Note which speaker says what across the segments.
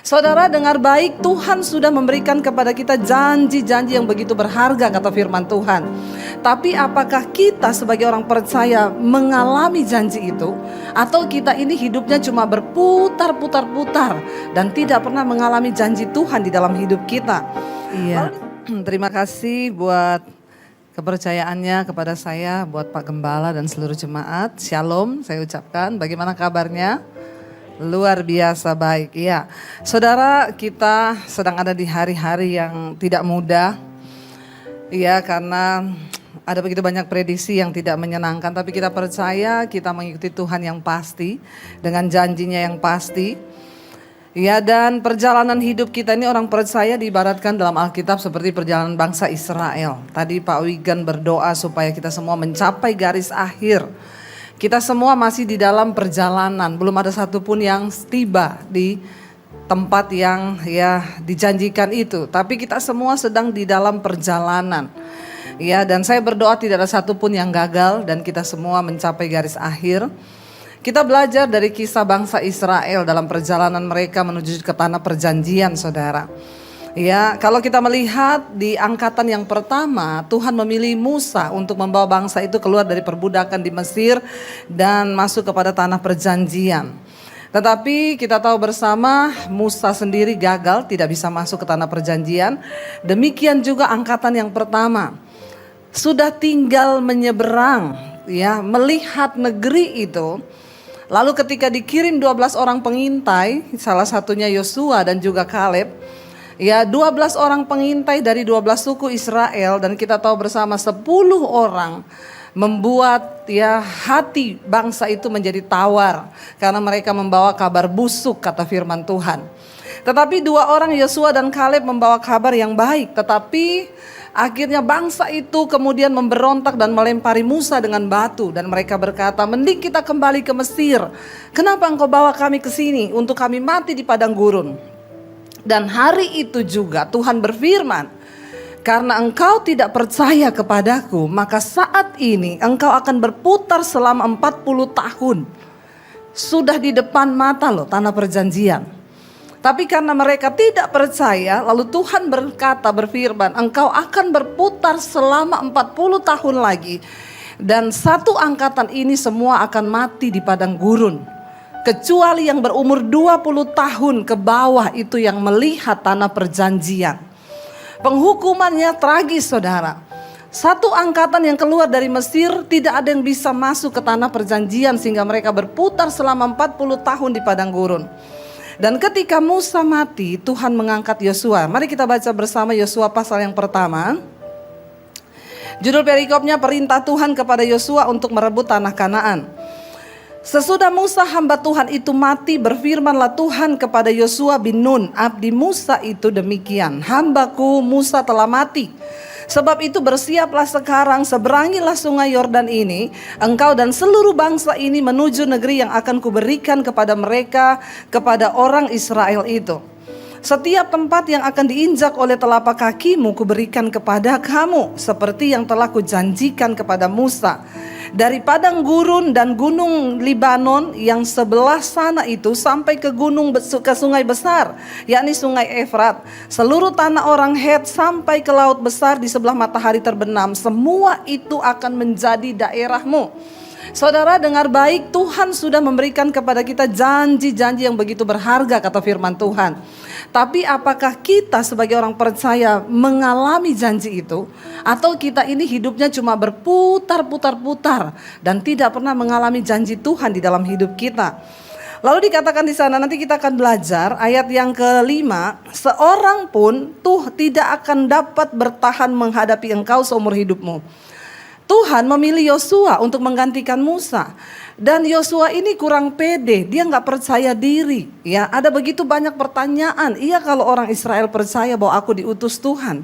Speaker 1: Saudara dengar baik, Tuhan sudah memberikan kepada kita janji-janji yang begitu berharga, kata firman Tuhan. Tapi apakah kita sebagai orang percaya mengalami janji itu? Atau kita ini hidupnya cuma berputar-putar-putar dan tidak pernah mengalami janji Tuhan di dalam hidup kita? Iya, terima kasih buat kepercayaannya kepada saya, buat Pak Gembala dan seluruh jemaat. Shalom saya ucapkan, bagaimana kabarnya? Luar biasa baik, ya. Saudara, kita sedang ada di hari-hari yang tidak mudah. Ya, karena ada begitu banyak prediksi yang tidak menyenangkan. Tapi kita percaya kita mengikuti Tuhan yang pasti, dengan janjinya yang pasti. Ya, dan perjalanan hidup kita ini orang percaya diibaratkan dalam Alkitab seperti perjalanan bangsa Israel. Tadi Pak Wigan berdoa supaya kita semua mencapai garis akhir. Kita semua masih di dalam perjalanan, belum ada satupun yang tiba di tempat yang dijanjikan itu. Tapi kita semua sedang di dalam perjalanan. Ya, dan saya berdoa tidak ada satupun yang gagal dan kita semua mencapai garis akhir. Kita belajar dari kisah bangsa Israel dalam perjalanan mereka menuju ke tanah perjanjian, saudara. Ya, kalau kita melihat di angkatan yang pertama, Tuhan memilih Musa untuk membawa bangsa itu keluar dari perbudakan di Mesir dan masuk kepada tanah perjanjian. Tetapi kita tahu bersama Musa sendiri gagal, tidak bisa masuk ke tanah perjanjian. Demikian juga angkatan yang pertama. Sudah tinggal menyeberang, ya, melihat negeri itu. Lalu ketika dikirim 12 orang pengintai, salah satunya Yosua dan juga Kaleb. Ya, 12 orang pengintai dari 12 suku Israel, dan kita tahu bersama 10 orang membuat hati bangsa itu menjadi tawar karena mereka membawa kabar busuk, kata firman Tuhan. Tetapi 2 orang Yosua dan Kaleb membawa kabar yang baik, tetapi akhirnya bangsa itu kemudian memberontak dan melempari Musa dengan batu, dan mereka berkata, "Mending kita kembali ke Mesir. Kenapa engkau bawa kami ke sini untuk kami mati di padang gurun?" Dan hari itu juga Tuhan berfirman, "Karena engkau tidak percaya kepadaku, maka saat ini engkau akan berputar selama 40 tahun. Sudah di depan mata loh tanah perjanjian. Tapi karena mereka tidak percaya, lalu Tuhan berfirman, engkau akan berputar selama 40 tahun lagi. Dan satu angkatan ini semua akan mati di padang gurun. Kecuali yang berumur 20 tahun ke bawah itu yang melihat tanah perjanjian." Penghukumannya tragis, saudara. Satu angkatan yang keluar dari Mesir tidak ada yang bisa masuk ke tanah perjanjian sehingga mereka berputar selama 40 tahun di padang gurun. Dan ketika Musa mati, Tuhan mengangkat Yosua. Mari kita baca bersama Yosua pasal yang pertama. Judul perikopnya perintah Tuhan kepada Yosua untuk merebut tanah Kanaan. Sesudah Musa hamba Tuhan itu mati, berfirmanlah Tuhan kepada Yosua bin Nun, abdi Musa itu demikian, "Hambaku Musa telah mati. Sebab itu bersiaplah sekarang, seberangilah sungai Yordan ini, engkau dan seluruh bangsa ini menuju negeri yang akan kuberikan kepada mereka, kepada orang Israel itu. Setiap tempat yang akan diinjak oleh telapak kakimu kuberikan kepada kamu, seperti yang telah kujanjikan kepada Musa. Dari padang gurun dan gunung Libanon yang sebelah sana itu sampai ke sungai besar, yakni sungai Efrat, seluruh tanah orang Het sampai ke laut besar di sebelah matahari terbenam, semua itu akan menjadi daerahmu." Saudara dengar baik, Tuhan sudah memberikan kepada kita janji-janji yang begitu berharga, kata firman Tuhan. Tapi apakah kita sebagai orang percaya mengalami janji itu? Atau kita ini hidupnya cuma berputar-putar-putar dan tidak pernah mengalami janji Tuhan di dalam hidup kita? Lalu dikatakan di sana, nanti kita akan belajar ayat yang ke-5, "Seorang pun tidak akan dapat bertahan menghadapi engkau seumur hidupmu." Tuhan memilih Yosua untuk menggantikan Musa. Dan Yosua ini kurang pede, dia nggak percaya diri. Ya, ada begitu banyak pertanyaan. Iya, kalau orang Israel percaya bahwa aku diutus Tuhan.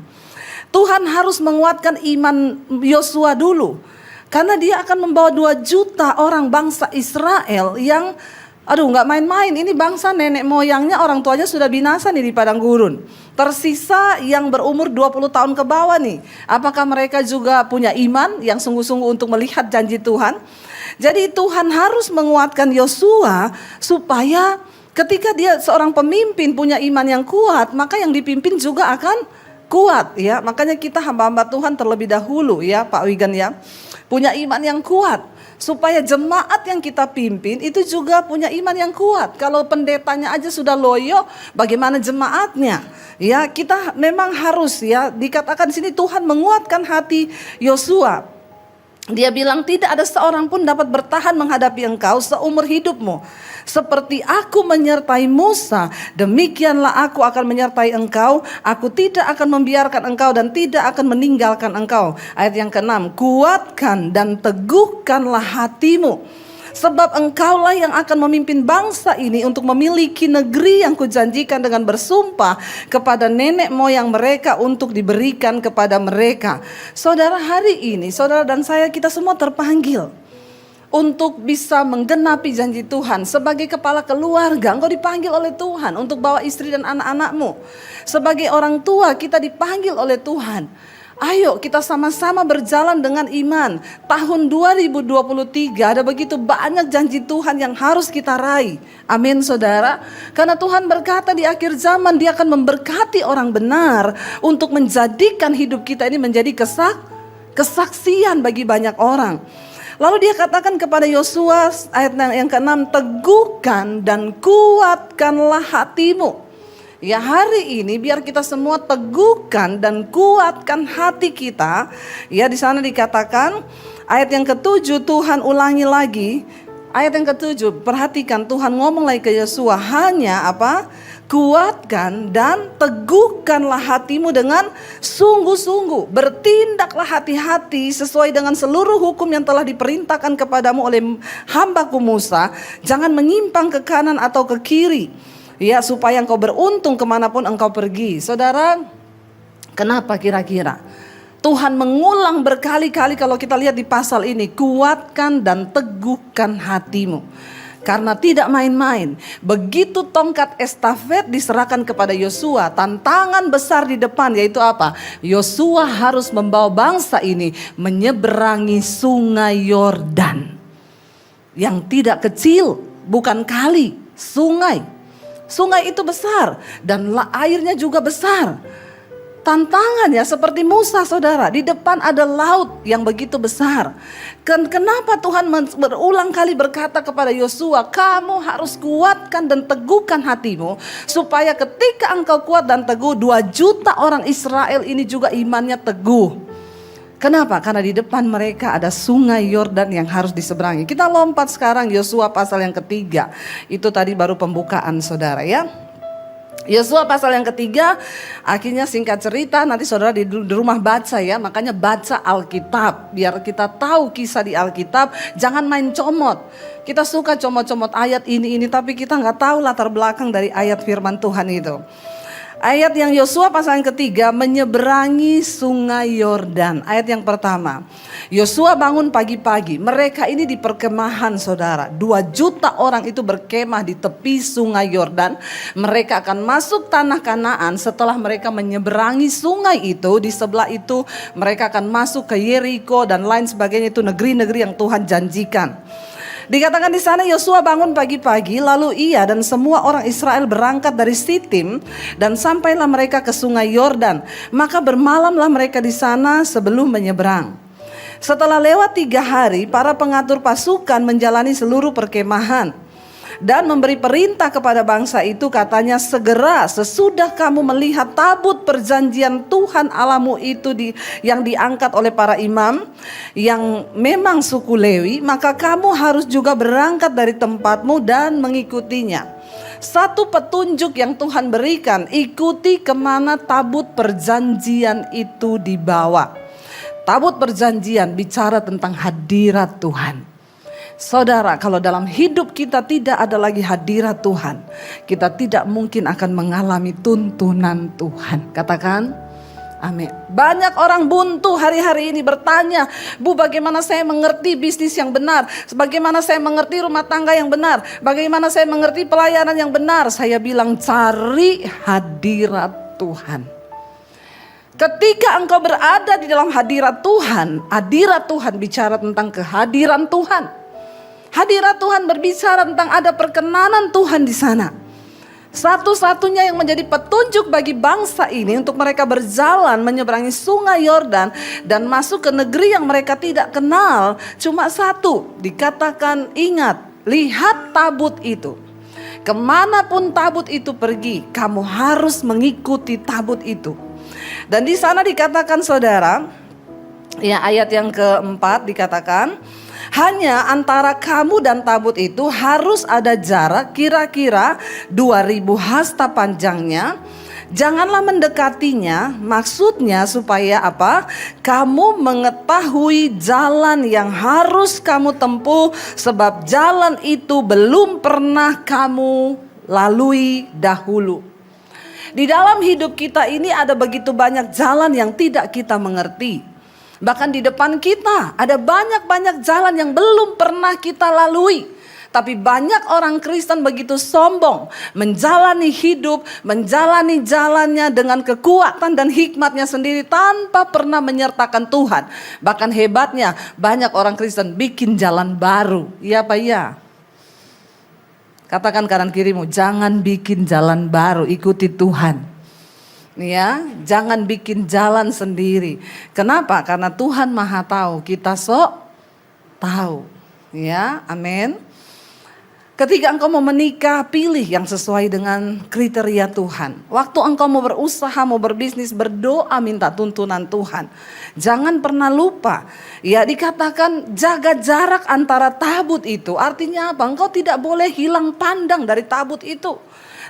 Speaker 1: Tuhan harus menguatkan iman Yosua dulu. Karena dia akan membawa 2 juta orang bangsa Israel yang nggak main-main. Ini bangsa nenek moyangnya, orang tuanya sudah binasa nih di padang gurun. Tersisa yang berumur 20 tahun ke bawah nih. Apakah mereka juga punya iman yang sungguh-sungguh untuk melihat janji Tuhan? Jadi Tuhan harus menguatkan Yosua supaya Ketika dia seorang pemimpin punya iman yang kuat, maka yang dipimpin juga akan kuat ya. Makanya kita hamba-hamba Tuhan terlebih dahulu ya Pak Wigan ya, punya iman yang kuat. Supaya jemaat yang kita pimpin itu juga punya iman yang kuat. Kalau pendetanya aja sudah loyo, bagaimana jemaatnya? Ya, kita memang harus ya, dikatakan di sini Tuhan menguatkan hati Yosua. Dia bilang tidak ada seorang pun dapat bertahan menghadapi engkau seumur hidupmu. Seperti aku menyertai Musa, demikianlah aku akan menyertai engkau. Aku tidak akan membiarkan engkau dan tidak akan meninggalkan engkau. Ayat yang ke-6, kuatkan dan teguhkanlah hatimu. Sebab engkaulah yang akan memimpin bangsa ini untuk memiliki negeri yang kujanjikan dengan bersumpah kepada nenek moyang mereka untuk diberikan kepada mereka. Saudara, hari ini saudara dan saya, kita semua terpanggil untuk bisa menggenapi janji Tuhan. Sebagai kepala keluarga, engkau dipanggil oleh Tuhan untuk bawa istri dan anak-anakmu. Sebagai orang tua, kita dipanggil oleh Tuhan. Ayo kita sama-sama berjalan dengan iman. Tahun 2023 ada begitu banyak janji Tuhan yang harus kita raih. Amin saudara. Karena Tuhan berkata di akhir zaman Dia akan memberkati orang benar untuk menjadikan hidup kita ini menjadi kesaksian bagi banyak orang. Lalu Dia katakan kepada Yosua ayat yang ke-6, teguhkan dan kuatkanlah hatimu. Ya, hari ini biar kita semua teguhkan dan kuatkan hati kita. Ya, di sana dikatakan ayat yang ke-7, Tuhan ulangi lagi. Ayat yang ke-7, perhatikan Tuhan ngomong lagi ke Yosua, hanya apa? Kuatkan dan teguhkanlah hatimu dengan sungguh-sungguh. Bertindaklah hati-hati sesuai dengan seluruh hukum yang telah diperintahkan kepadamu oleh hambaku Musa. Jangan menyimpang ke kanan atau ke kiri. Ya, supaya engkau beruntung kemanapun engkau pergi. Saudara, kenapa kira-kira Tuhan mengulang berkali-kali kalau kita lihat di pasal ini, kuatkan dan teguhkan hatimu. Karena tidak main-main. Begitu tongkat estafet diserahkan kepada Yosua, tantangan besar di depan yaitu apa? Yosua harus membawa bangsa ini menyeberangi sungai Yordan. Yang tidak kecil, bukan kali, sungai. Sungai itu besar dan airnya juga besar. Tantangan ya seperti Musa saudara, di depan ada laut yang begitu besar. Kenapa Tuhan berulang kali berkata kepada Yosua, kamu harus kuatkan dan teguhkan hatimu, supaya ketika engkau kuat dan teguh, 2 juta orang Israel ini juga imannya teguh. Kenapa? Karena di depan mereka ada sungai Yordan yang harus diseberangi. Kita lompat sekarang Yosua pasal yang ketiga. Itu tadi baru pembukaan saudara ya. Yosua pasal yang ketiga, akhirnya singkat cerita nanti saudara di rumah baca ya. Makanya baca Alkitab biar kita tahu kisah di Alkitab. Jangan main comot. Kita suka comot-comot ayat ini tapi kita nggak tahu latar belakang dari ayat firman Tuhan itu. Ayat yang Yosua pasal yang ketiga, menyeberangi sungai Yordan. Ayat yang pertama, Yosua bangun pagi-pagi. Mereka ini di perkemahan saudara. 2 juta orang itu berkemah di tepi sungai Yordan. Mereka akan masuk tanah Kanaan setelah mereka menyeberangi sungai itu. Di sebelah itu mereka akan masuk ke Yeriko dan lain sebagainya, itu negeri-negeri yang Tuhan janjikan. Dikatakan di sana Yosua bangun pagi-pagi, lalu ia dan semua orang Israel berangkat dari Sitim dan sampailah mereka ke sungai Yordan. Maka bermalamlah mereka di sana sebelum menyeberang. Setelah lewat 3 hari, para pengatur pasukan menjalani seluruh perkemahan dan memberi perintah kepada bangsa itu, katanya, segera sesudah kamu melihat tabut perjanjian Tuhan Allahmu itu yang diangkat oleh para imam yang memang suku Lewi, maka kamu harus juga berangkat dari tempatmu dan mengikutinya. Satu petunjuk yang Tuhan berikan, ikuti kemana tabut perjanjian itu dibawa. Tabut perjanjian bicara tentang hadirat Tuhan. Saudara, kalau dalam hidup kita tidak ada lagi hadirat Tuhan, kita tidak mungkin akan mengalami tuntunan Tuhan. Katakan amin. Banyak orang buntu hari-hari ini bertanya, Bu, bagaimana saya mengerti bisnis yang benar? Bagaimana saya mengerti rumah tangga yang benar? Bagaimana saya mengerti pelayanan yang benar? Saya bilang, cari hadirat Tuhan. Ketika engkau berada di dalam hadirat Tuhan bicara tentang kehadiran Tuhan. Hadirat Tuhan berbicara tentang ada perkenanan Tuhan di sana. Satu-satunya yang menjadi petunjuk bagi bangsa ini untuk mereka berjalan menyeberangi sungai Yordan dan masuk ke negeri yang mereka tidak kenal, cuma satu, dikatakan ingat, lihat tabut itu. Kemanapun tabut itu pergi, kamu harus mengikuti tabut itu. Dan di sana dikatakan saudara, ya ayat yang keempat dikatakan, hanya antara kamu dan tabut itu harus ada jarak kira-kira 2000 hasta panjangnya. Janganlah mendekatinya, maksudnya supaya apa? Kamu mengetahui jalan yang harus kamu tempuh, sebab jalan itu belum pernah kamu lalui dahulu. Di dalam hidup kita ini ada begitu banyak jalan yang tidak kita mengerti. Bahkan di depan kita ada banyak-banyak jalan yang belum pernah kita lalui. Tapi banyak orang Kristen begitu sombong menjalani hidup, menjalani jalannya dengan kekuatan dan hikmatnya sendiri tanpa pernah menyertakan Tuhan. Bahkan hebatnya banyak orang Kristen bikin jalan baru. Iya apa iya? Katakan kanan kirimu, jangan bikin jalan baru, ikuti Tuhan. Ya, jangan bikin jalan sendiri. Kenapa? Karena Tuhan Maha tahu, kita sok tahu. Ya, amin. Ketika engkau mau menikah, pilih yang sesuai dengan kriteria Tuhan. Waktu engkau mau berusaha, mau berbisnis, berdoa minta tuntunan Tuhan. Jangan pernah lupa. Ya, dikatakan jaga jarak antara tabut itu. Artinya apa? Engkau tidak boleh hilang pandang dari tabut itu.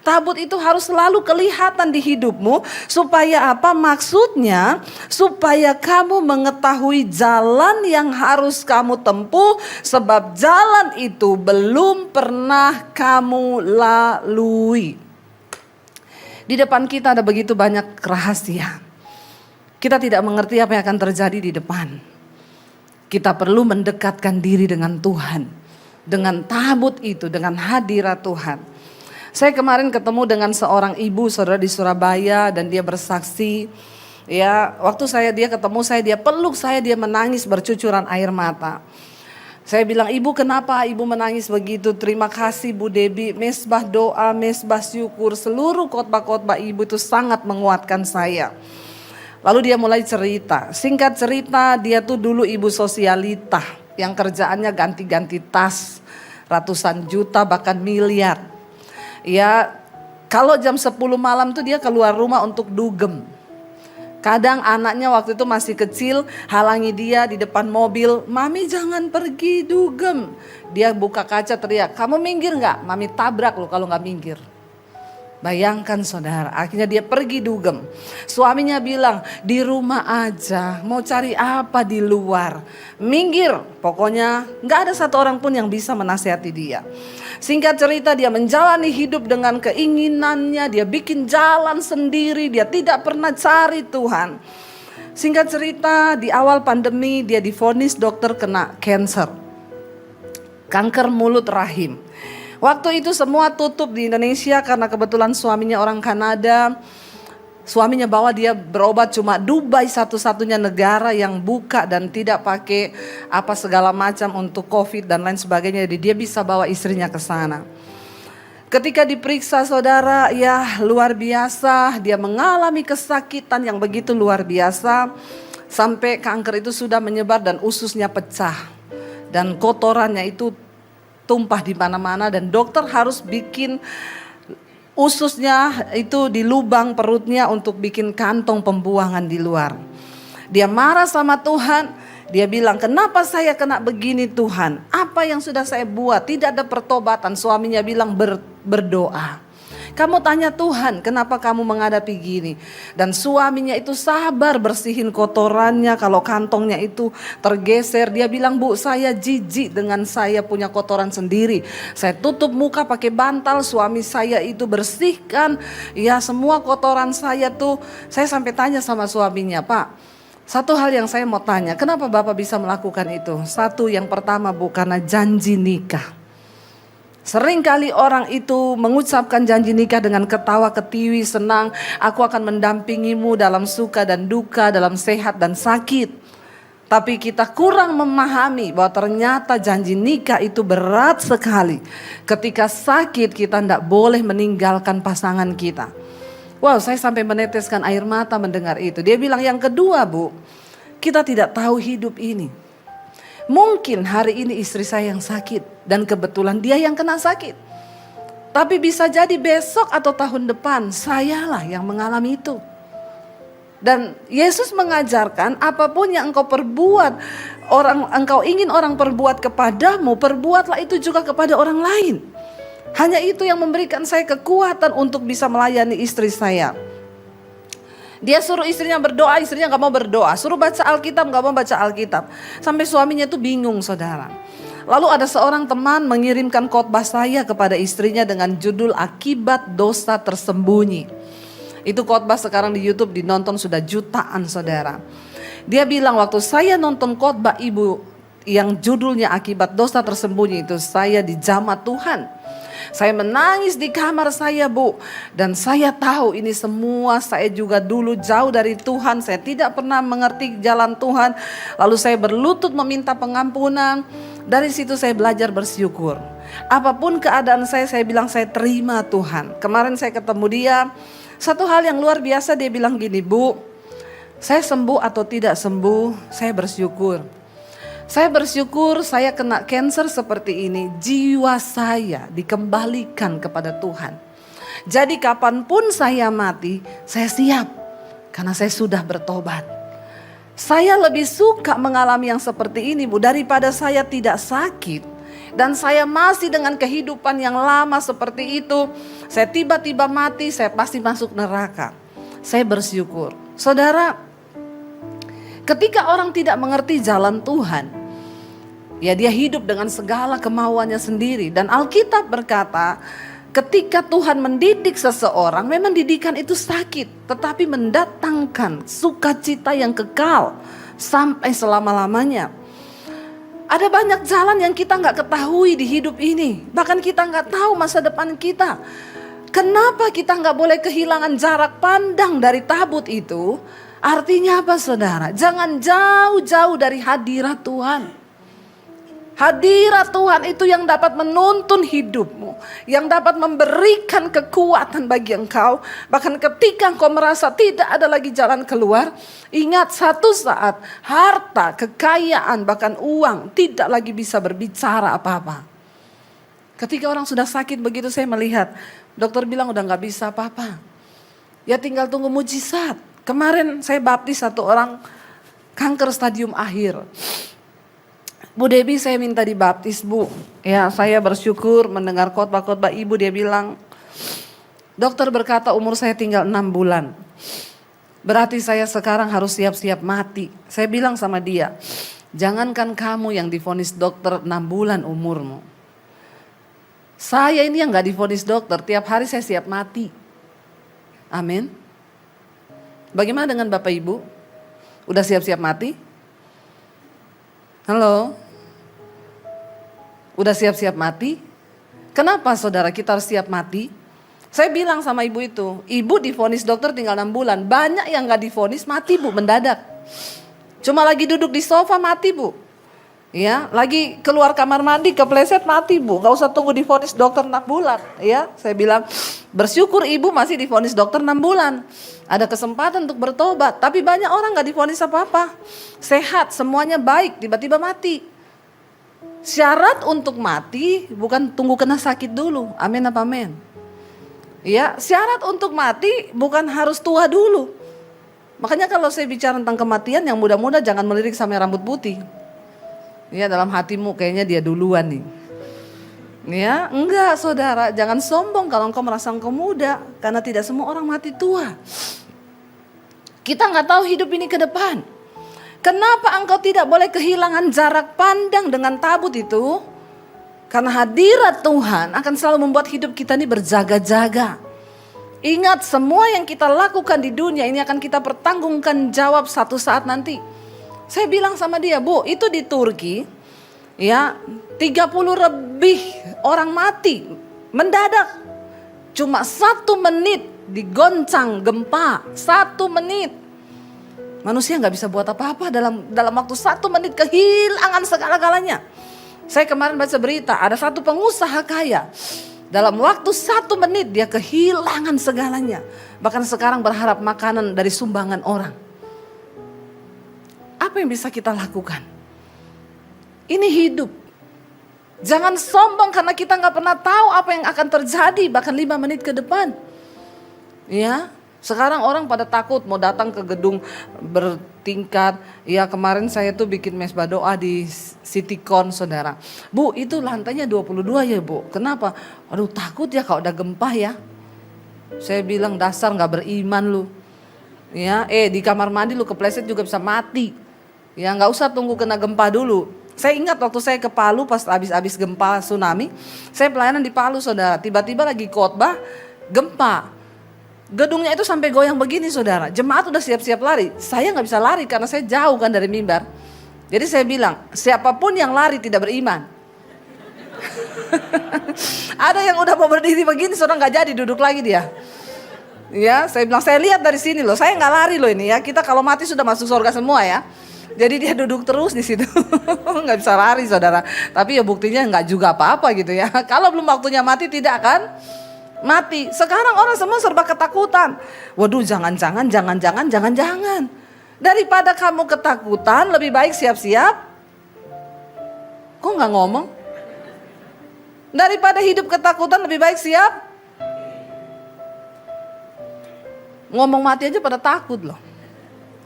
Speaker 1: Tabut itu harus selalu kelihatan di hidupmu. Supaya apa? Maksudnya supaya kamu mengetahui jalan yang harus kamu tempuh. Sebab jalan itu belum pernah kamu lalui. Di depan kita ada begitu banyak rahasia. Kita tidak mengerti apa yang akan terjadi di depan. Kita perlu mendekatkan diri dengan Tuhan. Dengan tabut itu, dengan hadirat Tuhan. Saya kemarin ketemu dengan seorang ibu saudara di Surabaya dan dia bersaksi. Ya, waktu dia ketemu saya, dia peluk saya, dia menangis bercucuran air mata. Saya bilang, ibu kenapa ibu menangis begitu? Terima kasih Bu Debi, mesbah doa, mesbah syukur, seluruh khotbah-khotbah ibu itu sangat menguatkan saya. Lalu dia mulai cerita, singkat cerita dia tuh dulu ibu sosialita yang kerjaannya ganti-ganti tas, ratusan juta bahkan miliar. Ya, kalau jam 10 malam tuh dia keluar rumah untuk dugem. Kadang anaknya waktu itu masih kecil, halangi dia di depan mobil, mami jangan pergi dugem. Dia buka kaca teriak, kamu minggir gak? Mami tabrak lo kalau gak minggir. Bayangkan saudara, akhirnya dia pergi dugem. Suaminya bilang, di rumah aja, mau cari apa di luar? Minggir, pokoknya gak ada satu orang pun yang bisa menasihati dia. Singkat cerita dia menjalani hidup dengan keinginannya, dia bikin jalan sendiri, dia tidak pernah cari Tuhan. Singkat cerita di awal pandemi dia divonis dokter kena cancer, kanker mulut rahim. Waktu itu semua tutup di Indonesia karena kebetulan suaminya orang Kanada. Suaminya bawa dia berobat, cuma Dubai satu-satunya negara yang buka dan tidak pakai apa segala macam untuk COVID dan lain sebagainya. Jadi dia bisa bawa istrinya ke sana. Ketika diperiksa saudara, ya luar biasa, dia mengalami kesakitan yang begitu luar biasa. Sampai kanker itu sudah menyebar dan ususnya pecah. Dan kotorannya itu tumpah di mana-mana dan dokter harus bikin ususnya itu di lubang perutnya untuk bikin kantong pembuangan di luar. Dia marah sama Tuhan, dia bilang kenapa saya kena begini Tuhan, apa yang sudah saya buat, tidak ada pertobatan. Suaminya bilang berdoa. Kamu tanya Tuhan kenapa kamu menghadapi gini. Dan suaminya itu sabar bersihin kotorannya. Kalau kantongnya itu tergeser, dia bilang bu saya jijik dengan saya punya kotoran sendiri. Saya tutup muka pakai bantal, suami saya itu bersihkan. Ya semua kotoran saya tuh, saya sampai tanya sama suaminya, Pak, satu hal yang saya mau tanya, kenapa Bapak bisa melakukan itu? Satu, yang pertama bu, karena janji nikah. Seringkali orang itu mengucapkan janji nikah dengan ketawa ketiwi, senang. Aku akan mendampingimu dalam suka dan duka, dalam sehat dan sakit. Tapi kita kurang memahami bahwa ternyata janji nikah itu berat sekali. Ketika sakit kita tidak boleh meninggalkan pasangan kita. Wow, saya sampai meneteskan air mata mendengar itu. Dia bilang yang kedua, Bu, kita tidak tahu hidup ini. Mungkin hari ini istri saya yang sakit dan kebetulan dia yang kena sakit. Tapi bisa jadi besok atau tahun depan sayalah yang mengalami itu. Dan Yesus mengajarkan apapun yang engkau perbuat, engkau ingin orang perbuat kepadamu, perbuatlah itu juga kepada orang lain. Hanya itu yang memberikan saya kekuatan untuk bisa melayani istri saya. Dia suruh istrinya berdoa, istrinya gak mau berdoa. Suruh baca Alkitab, gak mau baca Alkitab. Sampai suaminya itu bingung, saudara. Lalu ada seorang teman mengirimkan khotbah saya kepada istrinya dengan judul Akibat Dosa Tersembunyi. Itu khotbah sekarang di YouTube dinonton sudah jutaan, saudara. Dia bilang waktu saya nonton khotbah ibu yang judulnya Akibat Dosa Tersembunyi itu, saya dijamah Tuhan. Saya menangis di kamar saya, Bu. Dan saya tahu ini semua saya juga dulu jauh dari Tuhan. Saya tidak pernah mengerti jalan Tuhan. Lalu saya berlutut meminta pengampunan. Dari situ saya belajar bersyukur. Apapun keadaan saya bilang saya terima Tuhan. Kemarin saya ketemu dia. Satu hal yang luar biasa, dia bilang gini, Bu, saya sembuh atau tidak sembuh, saya bersyukur. Saya bersyukur saya kena cancer seperti ini, jiwa saya dikembalikan kepada Tuhan. Jadi kapanpun saya mati, saya siap karena saya sudah bertobat. Saya lebih suka mengalami yang seperti ini, Bu, daripada saya tidak sakit. Dan saya masih dengan kehidupan yang lama seperti itu. Saya tiba-tiba mati, saya pasti masuk neraka. Saya bersyukur. Saudara, ketika orang tidak mengerti jalan Tuhan, ya dia hidup dengan segala kemauannya sendiri. Dan Alkitab berkata, ketika Tuhan mendidik seseorang, memang didikan itu sakit, tetapi mendatangkan sukacita yang kekal sampai selama-lamanya. Ada banyak jalan yang kita gak ketahui di hidup ini. Bahkan kita gak tahu masa depan kita. Kenapa kita gak boleh kehilangan jarak pandang dari tabut itu? Artinya apa, saudara? Jangan jauh-jauh dari hadirat Tuhan. Hadirat Tuhan itu yang dapat menuntun hidupmu, yang dapat memberikan kekuatan bagi engkau. Bahkan ketika engkau merasa tidak ada lagi jalan keluar, ingat satu saat harta, kekayaan, bahkan uang tidak lagi bisa berbicara apa-apa. Ketika orang sudah sakit begitu, saya melihat dokter bilang udah gak bisa apa-apa. Ya tinggal tunggu mujizat. Kemarin saya baptis satu orang kanker stadium akhir. Bu Debbie, saya minta dibaptis, Bu. Ya, saya bersyukur mendengar khotbah-khotbah ibu. Dia bilang, dokter berkata umur saya tinggal 6 bulan. Berarti saya sekarang harus siap-siap mati. Saya bilang sama dia, jangankan kamu yang divonis dokter 6 bulan umurmu. Saya ini yang gak divonis dokter, tiap hari saya siap mati. Amin. Bagaimana dengan Bapak Ibu? Udah siap-siap mati? Halo? Udah siap-siap mati? Kenapa saudara kita harus siap mati? Saya bilang sama ibu itu, ibu divonis dokter tinggal 6 bulan. Banyak yang gak divonis mati, Bu, mendadak. Cuma lagi duduk di sofa mati, Bu. Ya, lagi keluar kamar mandi kepleset mati, Bu. Gak usah tunggu divonis dokter 6 bulan. Ya, saya bilang bersyukur ibu masih divonis dokter 6 bulan. Ada kesempatan untuk bertobat. Tapi banyak orang gak divonis apa-apa. Sehat, semuanya baik, tiba-tiba mati. Syarat untuk mati bukan tunggu kena sakit dulu. Amin apa amin? Ya, syarat untuk mati bukan harus tua dulu. Makanya kalau saya bicara tentang kematian, yang muda-muda jangan melirik sampai rambut putih. Ya, dalam hatimu kayaknya dia duluan nih. Ya, enggak saudara, jangan sombong kalau engkau merasa engkau muda. Karena tidak semua orang mati tua. Kita gak tahu hidup ini ke depan. Kenapa engkau tidak boleh kehilangan jarak pandang dengan tabut itu? Karena hadirat Tuhan akan selalu membuat hidup kita ini berjaga-jaga. Ingat, semua yang kita lakukan di dunia ini akan kita pertanggungan jawab satu saat nanti. Saya bilang sama dia, Bu, itu di Turki, ya 30 lebih orang mati mendadak. Cuma 1 menit digoncang gempa, 1 menit. Manusia nggak bisa buat apa-apa dalam waktu 1 menit kehilangan segala-galanya. Saya kemarin baca berita, ada satu pengusaha kaya. Dalam waktu 1 menit dia kehilangan segalanya. Bahkan sekarang berharap makanan dari sumbangan orang. Apa yang bisa kita lakukan? Ini hidup. Jangan sombong karena kita nggak pernah tahu apa yang akan terjadi bahkan 5 menit ke depan. Ya, sekarang orang pada takut mau datang ke gedung bertingkat. Ya, kemarin saya tuh bikin mesbah doa di Citycon, saudara. Bu, itu lantainya 22 ya, Bu. Kenapa? Aduh, takut ya kalau udah gempa ya. Saya bilang, dasar nggak beriman lu. Ya, di kamar mandi lu kepleset juga bisa mati. Ya, nggak usah tunggu kena gempa dulu. Saya ingat waktu saya ke Palu pas habis gempa tsunami, saya pelayanan di Palu, saudara. Tiba-tiba lagi khotbah, gempa. Gedungnya itu sampai goyang begini, saudara. Jemaat udah siap-siap lari. Saya nggak bisa lari karena saya jauh kan dari mimbar. Jadi saya bilang, siapapun yang lari tidak beriman. Ada yang udah mau berdiri begini, saudara, nggak jadi duduk lagi dia. Ya, saya bilang, saya lihat dari sini loh. Saya nggak lari loh ini ya. Kita kalau mati sudah masuk surga semua ya. Jadi dia duduk terus di situ, nggak bisa lari, saudara. Tapi ya buktinya nggak juga apa-apa gitu ya. Kalau belum waktunya mati tidak akan mati. Sekarang orang semua serba ketakutan. Waduh, jangan-jangan. Daripada kamu ketakutan, lebih baik siap-siap. Kok nggak ngomong? Daripada hidup ketakutan, lebih baik siap. Ngomong mati aja pada takut loh.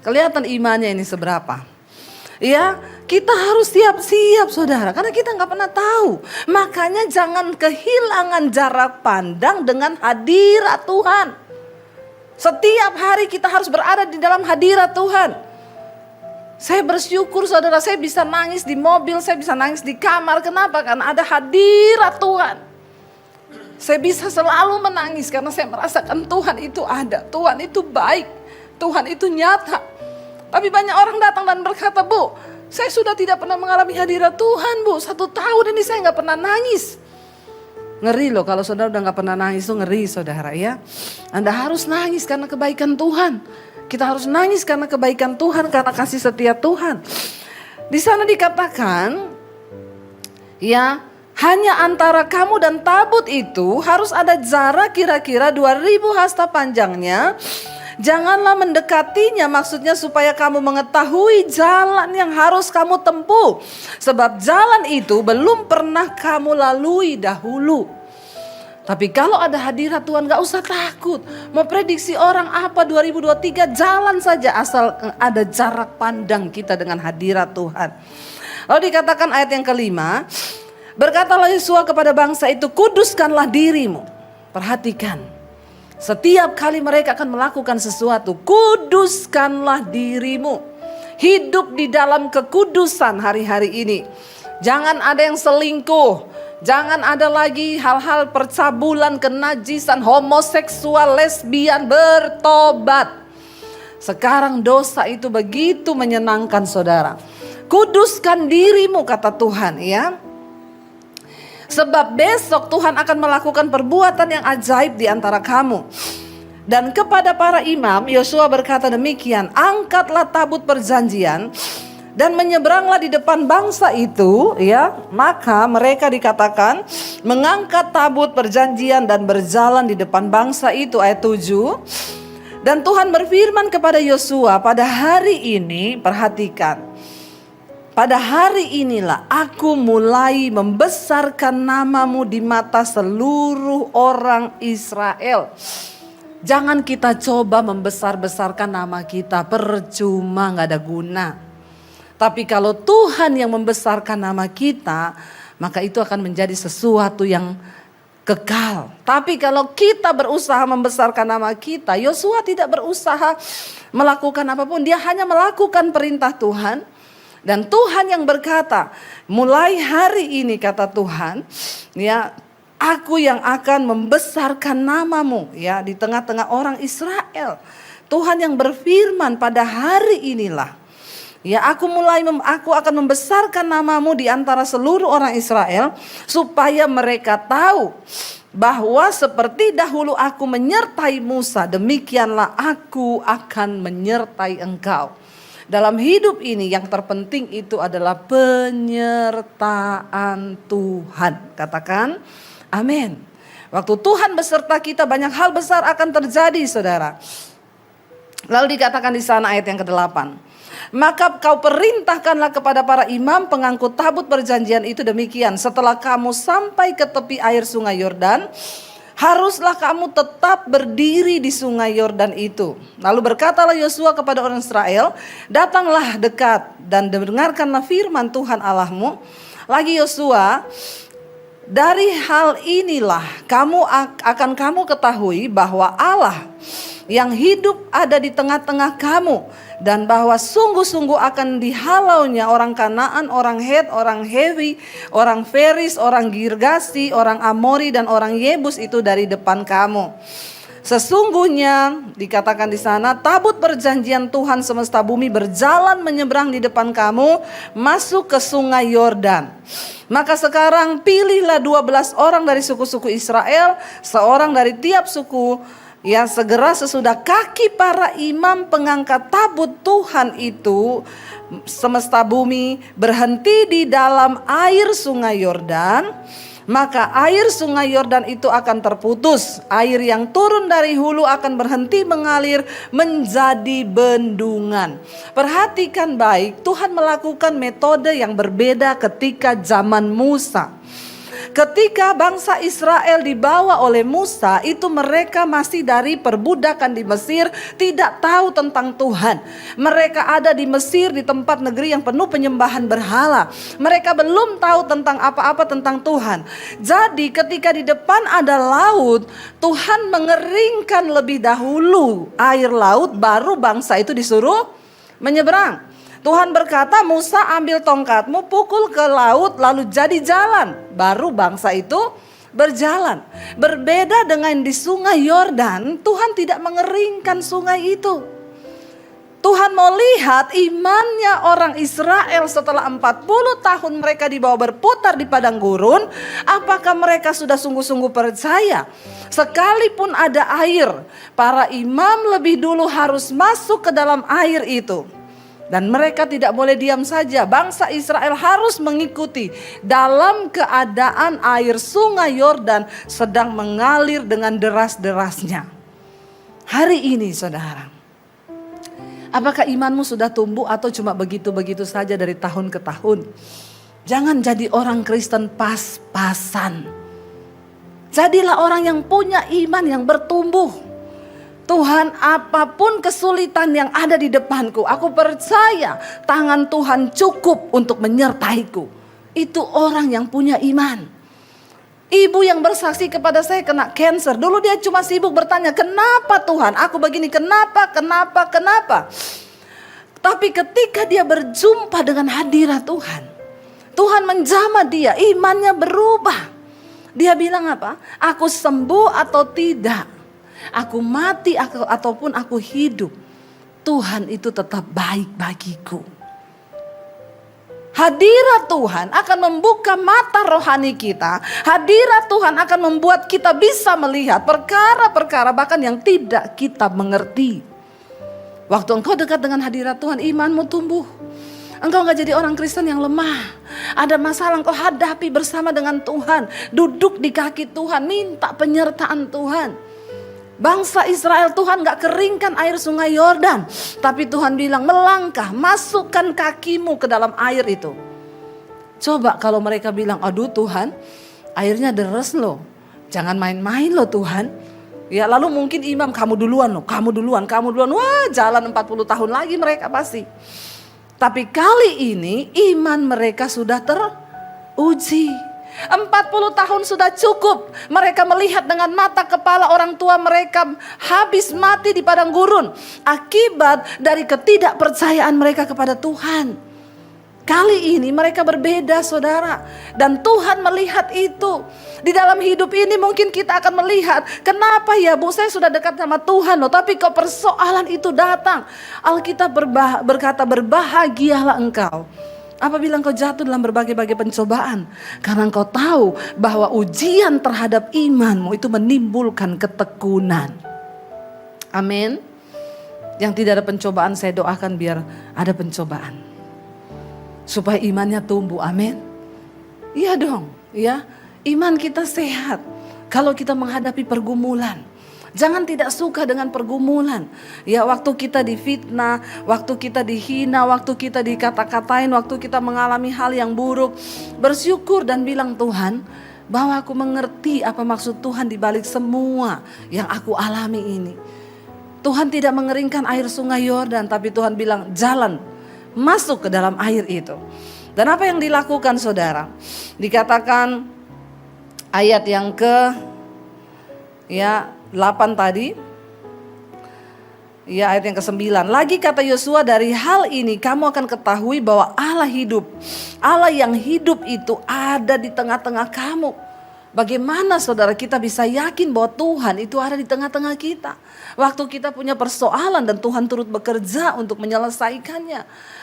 Speaker 1: Kelihatan imannya ini seberapa. Ya, kita harus siap-siap, saudara, karena kita nggak pernah tahu. Makanya jangan kehilangan jarak pandang dengan hadirat Tuhan. Setiap hari kita harus berada di dalam hadirat Tuhan. Saya bersyukur, saudara, saya bisa nangis di mobil, saya bisa nangis di kamar. Kenapa? Karena ada hadirat Tuhan. Saya bisa selalu menangis karena saya merasakan Tuhan itu ada, Tuhan itu baik, Tuhan itu nyata. Tapi banyak orang datang dan berkata, Bu, saya sudah tidak pernah mengalami hadirat Tuhan, Bu. 1 tahun ini saya gak pernah nangis. Ngeri loh kalau saudara udah gak pernah nangis, itu ngeri, saudara ya. Anda harus nangis karena kebaikan Tuhan. Kita harus nangis karena kebaikan Tuhan, karena kasih setia Tuhan. Di sana dikatakan, ya, hanya antara kamu dan tabut itu harus ada jarak kira-kira 2000 hasta panjangnya. Janganlah mendekatinya, maksudnya supaya kamu mengetahui jalan yang harus kamu tempuh. Sebab jalan itu belum pernah kamu lalui dahulu. Tapi kalau ada hadirat Tuhan gak usah takut. Mau prediksi orang apa 2023, jalan saja asal ada jarak pandang kita dengan hadirat Tuhan. Lalu dikatakan ayat yang kelima, berkatalah Yosua kepada bangsa itu, kuduskanlah dirimu. Perhatikan. Setiap kali mereka akan melakukan sesuatu, kuduskanlah dirimu. Hidup di dalam kekudusan hari-hari ini. Jangan ada yang selingkuh. Jangan ada lagi hal-hal percabulan, kenajisan, homoseksual, lesbian, bertobat. Sekarang dosa itu begitu menyenangkan, saudara. Kuduskan dirimu, kata Tuhan, ya. Sebab besok Tuhan akan melakukan perbuatan yang ajaib di antara kamu. Dan kepada para imam, Yosua berkata demikian, angkatlah tabut perjanjian dan menyeberanglah di depan bangsa itu, ya. Maka mereka dikatakan mengangkat tabut perjanjian dan berjalan di depan bangsa itu, ayat 7. Dan Tuhan berfirman kepada Yosua, pada hari ini, perhatikan. Pada hari inilah aku mulai membesarkan namamu di mata seluruh orang Israel. Jangan kita coba membesar-besarkan nama kita, percuma, gak ada guna. Tapi kalau Tuhan yang membesarkan nama kita, maka itu akan menjadi sesuatu yang kekal. Tapi kalau kita berusaha membesarkan nama kita, Yosua tidak berusaha melakukan apapun, dia hanya melakukan perintah Tuhan. Dan Tuhan yang berkata, mulai hari ini, kata Tuhan, ya, aku yang akan membesarkan namamu, ya, di tengah-tengah orang Israel. Tuhan yang berfirman, pada hari inilah, ya, aku akan membesarkan namamu di antara seluruh orang Israel, supaya mereka tahu bahwa seperti dahulu aku menyertai Musa, demikianlah aku akan menyertai engkau. Dalam hidup ini yang terpenting itu adalah penyertaan Tuhan. Katakan amin. Waktu Tuhan beserta kita, banyak hal besar akan terjadi, saudara. Lalu dikatakan di sana ayat yang ke-8. Maka kau perintahkanlah kepada para imam pengangkut tabut perjanjian itu demikian. Setelah kamu sampai ke tepi air sungai Yordan, haruslah kamu tetap berdiri di sungai Yordan itu. Lalu berkatalah Yosua kepada orang Israel, datanglah dekat dan dengarkanlah firman Tuhan Allahmu. Lagi Yosua, dari hal inilah akan kamu ketahui bahwa Allah yang hidup ada di tengah-tengah kamu, dan bahwa sungguh-sungguh akan dihalaunya orang Kanaan, orang Het, orang Hewi, orang Feris, orang Girgasi, orang Amori, dan orang Yebus itu dari depan kamu. Sesungguhnya dikatakan di sana, tabut perjanjian Tuhan semesta bumi berjalan menyeberang di depan kamu masuk ke sungai Yordan. Maka sekarang pilihlah 12 orang dari suku-suku Israel, seorang dari tiap suku. Ya, segera sesudah kaki para imam pengangkat tabut Tuhan itu semesta bumi berhenti di dalam air sungai Yordan, maka air sungai Yordan itu akan terputus. Air yang turun dari hulu akan berhenti mengalir menjadi bendungan. Perhatikan baik, Tuhan melakukan metode yang berbeda ketika zaman Musa. Ketika bangsa Israel dibawa oleh Musa, itu mereka masih dari perbudakan di Mesir, tidak tahu tentang Tuhan. Mereka ada di Mesir, di tempat negeri yang penuh penyembahan berhala. Mereka belum tahu tentang apa-apa tentang Tuhan. Jadi ketika di depan ada laut, Tuhan mengeringkan lebih dahulu air laut, baru bangsa itu disuruh menyeberang. Tuhan berkata, Musa ambil tongkatmu, pukul ke laut, lalu jadi jalan. Baru bangsa itu berjalan. Berbeda dengan di sungai Yordan, Tuhan tidak mengeringkan sungai itu. Tuhan mau lihat imannya orang Israel setelah 40 tahun mereka dibawa berputar di padang gurun. Apakah mereka sudah sungguh-sungguh percaya? Sekalipun ada air, para imam lebih dulu harus masuk ke dalam air itu. Dan mereka tidak boleh diam saja. Bangsa Israel harus mengikuti dalam keadaan air sungai Yordan sedang mengalir dengan deras-derasnya. Hari ini saudara, apakah imanmu sudah tumbuh atau cuma begitu-begitu saja dari tahun ke tahun? Jangan jadi orang Kristen pas-pasan. Jadilah orang yang punya iman yang bertumbuh. Tuhan, apapun kesulitan yang ada di depanku, aku percaya tangan Tuhan cukup untuk menyertaiku. Itu orang yang punya iman. Ibu yang bersaksi kepada saya kena cancer, dulu dia cuma sibuk bertanya, kenapa Tuhan aku begini, kenapa. Tapi ketika dia berjumpa dengan hadirat Tuhan, Tuhan menjamah dia, imannya berubah. Dia bilang apa? Aku sembuh atau tidak, aku mati ataupun aku hidup, Tuhan itu tetap baik bagiku. Hadirat Tuhan akan membuka mata rohani kita. Hadirat Tuhan akan membuat kita bisa melihat perkara-perkara bahkan yang tidak kita mengerti. Waktu engkau dekat dengan hadirat Tuhan, imanmu tumbuh. Engkau gak jadi orang Kristen yang lemah. Ada masalah engkau hadapi bersama dengan Tuhan. Duduk di kaki Tuhan, minta penyertaan Tuhan. Bangsa Israel, Tuhan gak keringkan air sungai Yordan, tapi Tuhan bilang melangkah, masukkan kakimu ke dalam air itu. Coba kalau mereka bilang, aduh Tuhan, airnya deres loh, jangan main-main loh Tuhan. Ya lalu mungkin imam, kamu duluan loh, kamu duluan. Wah, jalan 40 tahun lagi mereka pasti. Tapi kali ini iman mereka sudah teruji. 40 tahun sudah cukup. Mereka melihat dengan mata kepala orang tua mereka habis mati di padang gurun akibat dari ketidakpercayaan mereka kepada Tuhan. Kali ini mereka berbeda saudara, dan Tuhan melihat itu. Di dalam hidup ini mungkin kita akan melihat, kenapa ya Bu, saya sudah dekat sama Tuhan loh, tapi kok persoalan itu datang. Alkitab berkata, berbahagialah engkau Apabila engkau jatuh dalam berbagai-bagai pencobaan, karena engkau tahu bahwa ujian terhadap imanmu itu menimbulkan ketekunan. Amin. Yang tidak ada pencobaan, saya doakan biar ada pencobaan, supaya imannya tumbuh. Amin. Iya dong, ya. Iman kita sehat kalau kita menghadapi pergumulan. Jangan tidak suka dengan pergumulan. Ya, waktu kita difitnah, waktu kita dihina, waktu kita dikata-katain, waktu kita mengalami hal yang buruk, bersyukur dan bilang, Tuhan, bahwa aku mengerti apa maksud Tuhan di balik semua yang aku alami ini. Tuhan tidak mengeringkan air sungai Yordan, tapi Tuhan bilang, jalan, masuk ke dalam air itu. Dan apa yang dilakukan, saudara? Dikatakan ayat yang ke 8 tadi, ya, ayat yang ke-9. Lagi kata Yosua, dari hal ini kamu akan ketahui bahwa Allah hidup. Allah yang hidup itu ada di tengah-tengah kamu. Bagaimana saudara kita bisa yakin bahwa Tuhan itu ada di tengah-tengah kita? Waktu kita punya persoalan dan Tuhan turut bekerja untuk menyelesaikannya.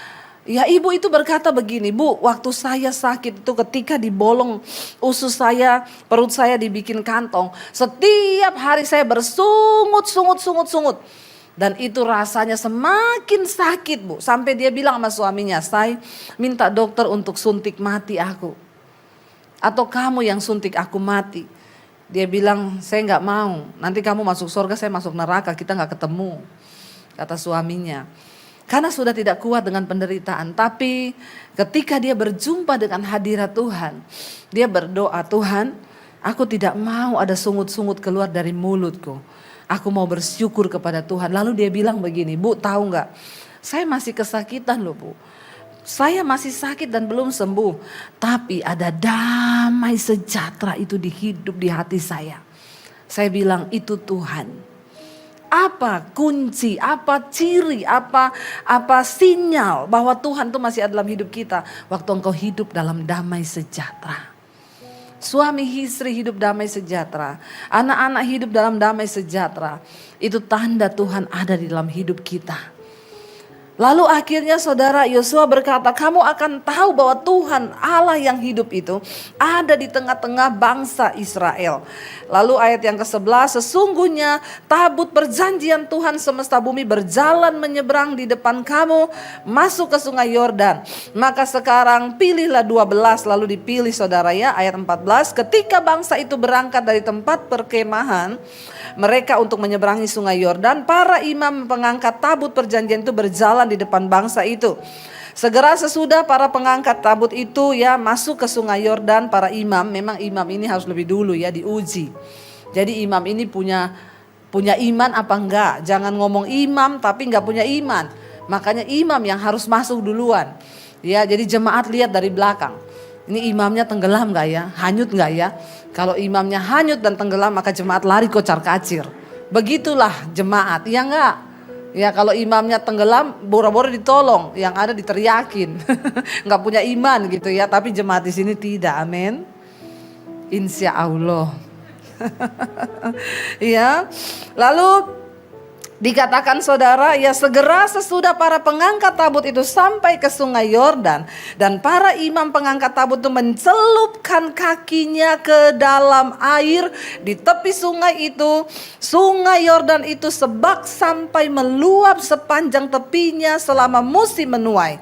Speaker 1: Ya, ibu itu berkata begini, Bu, waktu saya sakit itu ketika dibolong usus saya, perut saya dibikin kantong. Setiap hari saya bersungut. Dan itu rasanya semakin sakit, Bu. Sampai dia bilang sama suaminya, saya minta dokter untuk suntik mati aku. Atau kamu yang suntik aku mati. Dia bilang, saya gak mau, nanti kamu masuk surga, saya masuk neraka, kita gak ketemu. Kata suaminya. Karena sudah tidak kuat dengan penderitaan. Tapi ketika dia berjumpa dengan hadirat Tuhan, dia berdoa, Tuhan, aku tidak mau ada sungut-sungut keluar dari mulutku. Aku mau bersyukur kepada Tuhan. Lalu dia bilang begini, Bu, tahu gak? Saya masih kesakitan loh, Bu. Saya masih sakit dan belum sembuh. Tapi ada damai sejahtera itu di hidup, di hati saya. Saya bilang, itu Tuhan. Apa kunci, apa ciri, apa sinyal bahwa Tuhan itu masih ada dalam hidup kita? Waktu engkau hidup dalam damai sejahtera. Suami istri hidup damai sejahtera. Anak-anak hidup dalam damai sejahtera. Itu tanda Tuhan ada di dalam hidup kita. Lalu akhirnya saudara, Yosua berkata, kamu akan tahu bahwa Tuhan Allah yang hidup itu ada di tengah-tengah bangsa Israel. Lalu ayat yang ke-11, sesungguhnya tabut perjanjian Tuhan semesta bumi berjalan menyeberang di depan kamu masuk ke sungai Yordan. Maka sekarang pilihlah 12, lalu dipilih saudara ya, ayat 14. Ketika bangsa itu berangkat dari tempat perkemahan mereka untuk menyeberangi sungai Yordan, para imam pengangkat tabut perjanjian itu berjalan di depan bangsa itu. Segera sesudah para pengangkat tabut itu ya masuk ke sungai Yordan, para imam, memang imam ini harus lebih dulu ya diuji. Jadi imam ini punya iman apa enggak? Jangan ngomong imam tapi enggak punya iman. Makanya imam yang harus masuk duluan. Ya, jadi jemaat lihat dari belakang. Ini imamnya tenggelam enggak ya? Hanyut enggak ya? Kalau imamnya hanyut dan tenggelam maka jemaat lari kocar-kacir. Begitulah jemaat, ya enggak? Ya kalau imamnya tenggelam boro-boro ditolong, yang ada diteriakin. Enggak punya iman gitu ya, tapi jemaat di sini tidak, amin. Insya Allah. Ya, lalu dikatakan saudara, ya segera sesudah para pengangkat tabut itu sampai ke sungai Yordan, dan para imam pengangkat tabut itu mencelupkan kakinya ke dalam air di tepi sungai itu. Sungai Yordan itu sebak sampai meluap sepanjang tepinya selama musim menuai.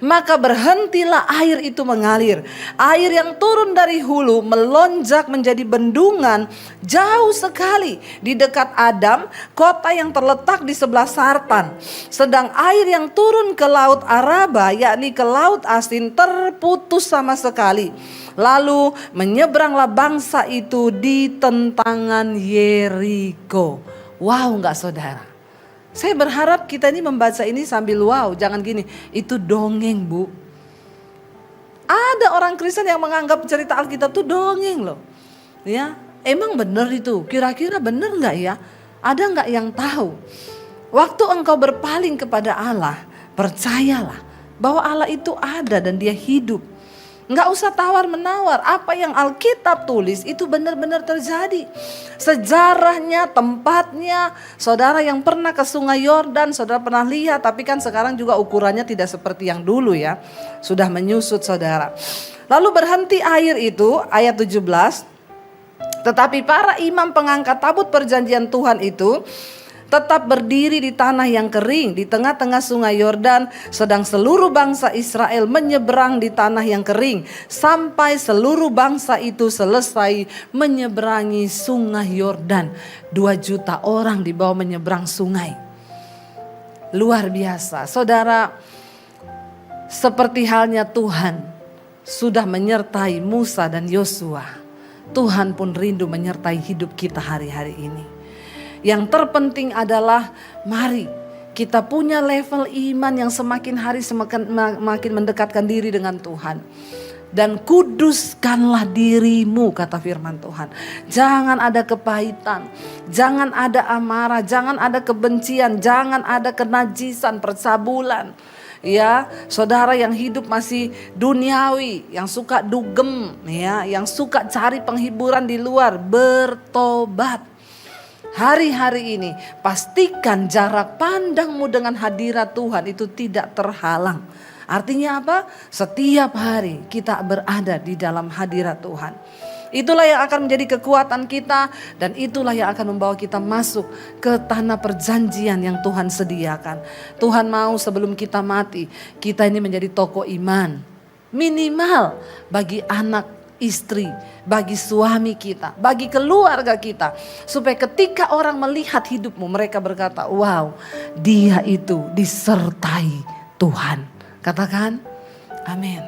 Speaker 1: Maka berhentilah air itu mengalir. Air yang turun dari hulu melonjak menjadi bendungan jauh sekali di dekat Adam, kota yang terletak di sebelah Sartan. Sedang air yang turun ke laut Araba, yakni ke laut Asin, terputus sama sekali. Lalu menyeberanglah bangsa itu di tentangan Yeriko. Wow, enggak saudara? Saya berharap kita ini membaca ini sambil wow, jangan gini, itu dongeng Bu. Ada orang Kristen yang menganggap cerita Alkitab itu dongeng loh. Ya, emang benar itu? Kira-kira benar enggak ya? Ada enggak yang tahu? Waktu engkau berpaling kepada Allah, percayalah bahwa Allah itu ada dan dia hidup. Nggak usah tawar-menawar, apa yang Alkitab tulis itu benar-benar terjadi. Sejarahnya, tempatnya, saudara yang pernah ke Sungai Yordan, saudara pernah lihat, tapi kan sekarang juga ukurannya tidak seperti yang dulu ya. Sudah menyusut saudara. Lalu berhenti air itu, ayat 17. Tetapi para imam pengangkat tabut perjanjian Tuhan itu tetap berdiri di tanah yang kering di tengah-tengah sungai Yordan, sedang seluruh bangsa Israel menyeberang di tanah yang kering sampai seluruh bangsa itu selesai menyeberangi sungai Yordan. 2 juta orang dibawa menyeberang sungai. Luar biasa. Saudara, seperti halnya Tuhan sudah menyertai Musa dan Yosua, Tuhan pun rindu menyertai hidup kita hari-hari ini. Yang terpenting adalah mari kita punya level iman yang semakin hari semakin mendekatkan diri dengan Tuhan. Dan kuduskanlah dirimu, kata firman Tuhan. Jangan ada kepahitan, jangan ada amarah, jangan ada kebencian, jangan ada kenajisan, percabulan. Ya, saudara yang hidup masih duniawi, yang suka dugem, ya, yang suka cari penghiburan di luar, bertobat. Hari-hari ini pastikan jarak pandangmu dengan hadirat Tuhan itu tidak terhalang. Artinya apa? Setiap hari kita berada di dalam hadirat Tuhan. Itulah yang akan menjadi kekuatan kita dan itulah yang akan membawa kita masuk ke tanah perjanjian yang Tuhan sediakan. Tuhan mau sebelum kita mati, kita ini menjadi tokoh iman. Minimal bagi anak, istri, bagi suami kita, bagi keluarga kita. Supaya ketika orang melihat hidupmu, mereka berkata, wow, dia itu disertai Tuhan. Katakan, amin.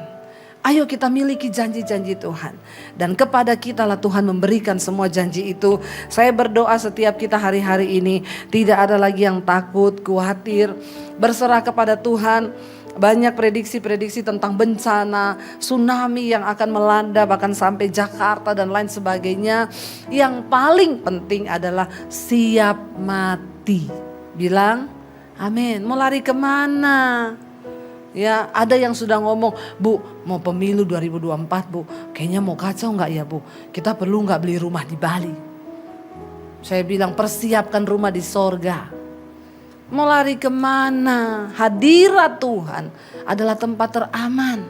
Speaker 1: Ayo kita miliki janji-janji Tuhan. Dan kepada kita lah Tuhan memberikan semua janji itu. Saya berdoa setiap kita hari-hari ini tidak ada lagi yang takut, khawatir, berserah kepada Tuhan. Banyak prediksi-prediksi tentang bencana, tsunami yang akan melanda bahkan sampai Jakarta dan lain sebagainya. Yang paling penting adalah siap mati. Bilang amin. Mau lari kemana? Ya, ada yang sudah ngomong, Bu, mau pemilu 2024 Bu, kayaknya mau kacau gak ya Bu? Kita perlu gak beli rumah di Bali? Saya bilang persiapkan rumah di sorga. Mau lari kemana? Hadirat Tuhan adalah tempat teraman.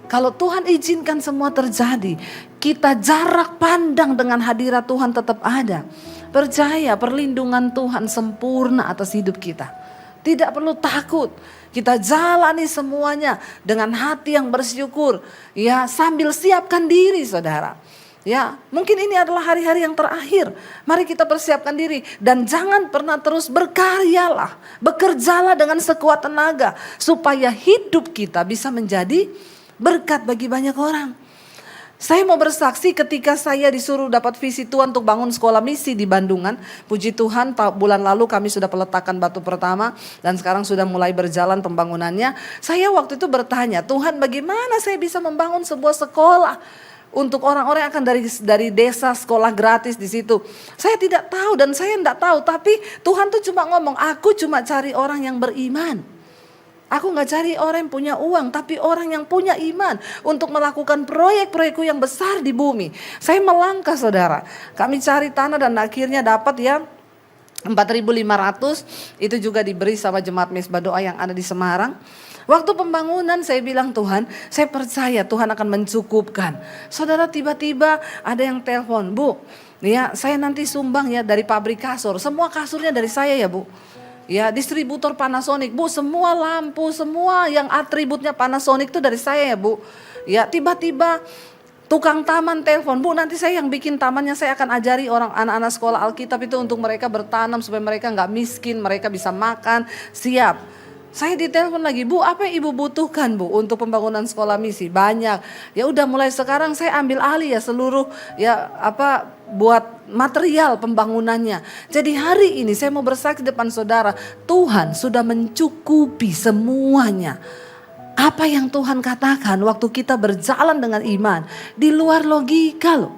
Speaker 1: Kalau Tuhan izinkan semua terjadi, kita jarak pandang dengan hadirat Tuhan tetap ada. Percaya perlindungan Tuhan sempurna atas hidup kita. Tidak perlu takut. Kita jalani semuanya dengan hati yang bersyukur. Ya, sambil siapkan diri saudara. Ya, mungkin ini adalah hari-hari yang terakhir. Mari kita persiapkan diri. Dan jangan pernah terus berkaryalah. Bekerjalah dengan sekuat tenaga. Supaya hidup kita bisa menjadi berkat bagi banyak orang. Saya mau bersaksi ketika saya disuruh dapat visi Tuhan untuk bangun sekolah misi di Bandungan. Puji Tuhan bulan lalu kami sudah peletakan batu pertama. Dan sekarang sudah mulai berjalan pembangunannya. Saya waktu itu bertanya, Tuhan bagaimana saya bisa membangun sebuah sekolah untuk orang-orang yang akan dari desa, sekolah gratis di situ. Saya tidak tahu dan saya tidak tahu. Tapi Tuhan tuh cuma ngomong, aku cuma cari orang yang beriman. Aku gak cari orang yang punya uang, tapi orang yang punya iman untuk melakukan proyek-proyekku yang besar di bumi. Saya melangkah saudara. Kami cari tanah dan akhirnya dapat ya 4.500. Itu juga diberi sama jemaat Mesbah Doa yang ada di Semarang. Waktu pembangunan saya bilang Tuhan, saya percaya Tuhan akan mencukupkan. Saudara tiba-tiba ada yang telepon, Bu, ya saya nanti sumbang ya dari pabrik kasur. Semua kasurnya dari saya ya Bu. Ya, distributor Panasonic, Bu, semua lampu, semua yang atributnya Panasonic itu dari saya ya Bu. Ya, tiba-tiba tukang taman telepon, Bu, nanti saya yang bikin tamannya, saya akan ajari orang anak-anak sekolah Alkitab itu untuk mereka bertanam supaya mereka nggak miskin, mereka bisa makan, siap. Saya ditelepon lagi, Bu, apa yang Ibu butuhkan Bu untuk pembangunan sekolah misi? Banyak. Ya udah mulai sekarang saya ambil alih ya seluruh ya buat material pembangunannya. Jadi hari ini saya mau bersaksi depan saudara, Tuhan sudah mencukupi semuanya. Apa yang Tuhan katakan waktu kita berjalan dengan iman di luar logika loh.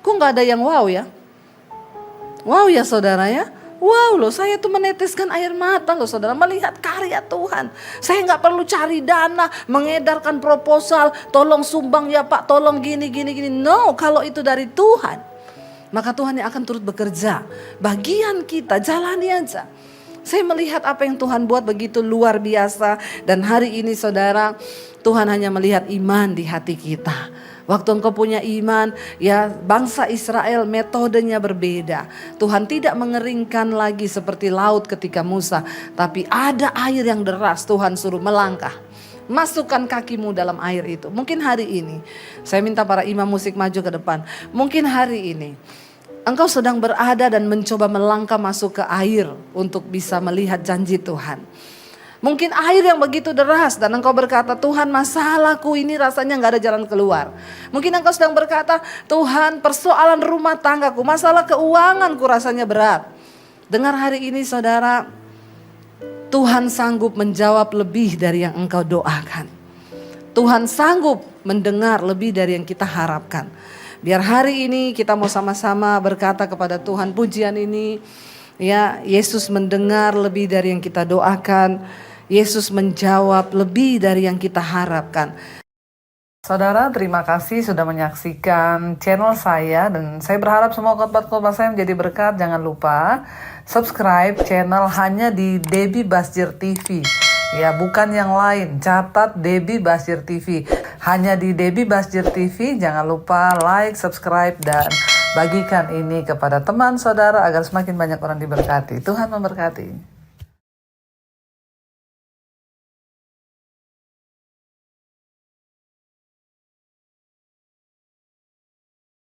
Speaker 1: Kok nggak ada yang wow ya? Wow ya saudara ya? Wow loh, saya tuh meneteskan air mata loh saudara, melihat karya Tuhan. Saya nggak perlu cari dana, mengedarkan proposal, tolong sumbang ya Pak, tolong gini. No, kalau itu dari Tuhan, maka Tuhan yang akan turut bekerja. Bagian kita, jalani aja. Saya melihat apa yang Tuhan buat begitu luar biasa. Dan hari ini saudara, Tuhan hanya melihat iman di hati kita. Waktu engkau punya iman, ya bangsa Israel metodenya berbeda. Tuhan tidak mengeringkan lagi seperti laut ketika Musa. Tapi ada air yang deras, Tuhan suruh melangkah. Masukkan kakimu dalam air itu. Mungkin hari ini, saya minta para imam musik maju ke depan. Mungkin hari ini, engkau sedang berada dan mencoba melangkah masuk ke air untuk bisa melihat janji Tuhan. Mungkin air yang begitu deras dan engkau berkata, Tuhan masalahku ini rasanya gak ada jalan keluar. Mungkin engkau sedang berkata, Tuhan persoalan rumah tanggaku, masalah keuanganku rasanya berat. Dengar hari ini saudara, Tuhan sanggup menjawab lebih dari yang engkau doakan. Tuhan sanggup mendengar lebih dari yang kita harapkan. Biar hari ini kita mau sama-sama berkata kepada Tuhan pujian ini. Ya, Yesus mendengar lebih dari yang kita doakan. Yesus menjawab lebih dari yang kita harapkan. Saudara, terima kasih sudah menyaksikan channel saya. Dan saya berharap semua khotbah-khotbah saya menjadi berkat. Jangan lupa subscribe channel hanya di Debbie Basjir TV. Ya, bukan yang lain. Catat Debbie Basjir TV. Hanya di Debbie Basjir TV. Jangan lupa like, subscribe, dan bagikan ini kepada teman saudara agar semakin banyak orang diberkati. Tuhan memberkati.